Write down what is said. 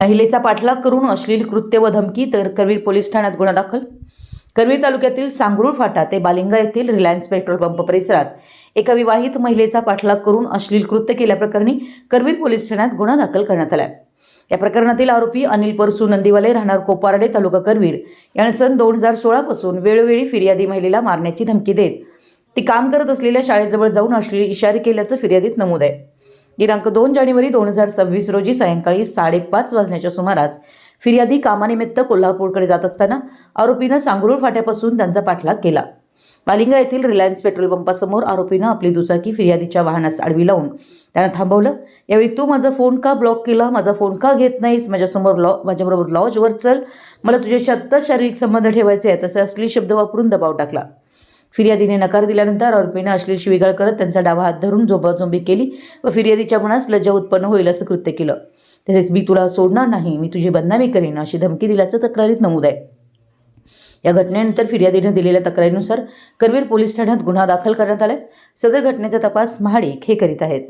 महिलेचा पाठलाग करून अश्लील कृत्य व धमकी, तर करवीर पोलीस ठाण्यात गुन्हा दाखल। करवीर तालुक्यातील सांगरूळ फाटा ते बालिंगा येथील रिलायन्स पेट्रोल पंप परिसरात एका विवाहित महिलेचा पाठलाग करून अश्लील कृत्य केल्याप्रकरणी करवीर पोलीस ठाण्यात गुन्हा दाखल करण्यात आला। या प्रकरणातील आरोपी अनिल परसू नंदीवाले राहणार कोपारडे तालुका करवीर याने सन 2016 पासून वेळोवेळी फिर्यादी महिलेला मारण्याची धमकी देत ती काम करत असलेल्या शाळेजवळ जाऊन अश्लील इशारे केल्याचं फिर्यादीत नमूद आहे। दिनांक 2 जानेवारी 2026 रोजी सायंकाळी 5:30 वाजण्याच्या सुमारास फिर्यादी कामानिमित्त कोल्हापूरकडे जात असताना आरोपीनं सांगरूळ फाट्यापासून त्यांचा पाठलाग केला। बालिंगा येथील रिलायन्स पेट्रोल पंपासमोर आरोपीनं आपली दुचाकी फिर्यादीच्या वाहनास आडवी लावून त्यांना थांबवलं। यावेळी तू माझा फोन का ब्लॉक केला, माझा फोन का घेत नाहीस, माझ्याबरोबर लॉजवर चल, मला तुझ्याशी आत्ता शारीरिक संबंध ठेवायचे आहेत, असे अश्लील शब्द वापरून दबाव टाकला। फिर्यादीने नकार दिल्यानंतर आरोपीने अश्लील शिवीगाळ करत त्यांचा डावा हात धरून झोंबाझोंबी केली व फिर्यादीच्या मनास लज्जा उत्पन्न होईल असं कृत्य केलं। तसेच मी तुला सोडणार नाही, मी तुझी बदनामी करेन अशी धमकी दिल्याचं तक्रारीत नमूद आहे। या घटनेनंतर फिर्यादीने दिलेल्या तक्रारीनुसार करवीर पोलीस ठाण्यात गुन्हा दाखल करण्यात आलाय। सदर घटनेचा तपास महाडिक हे करीत आहेत।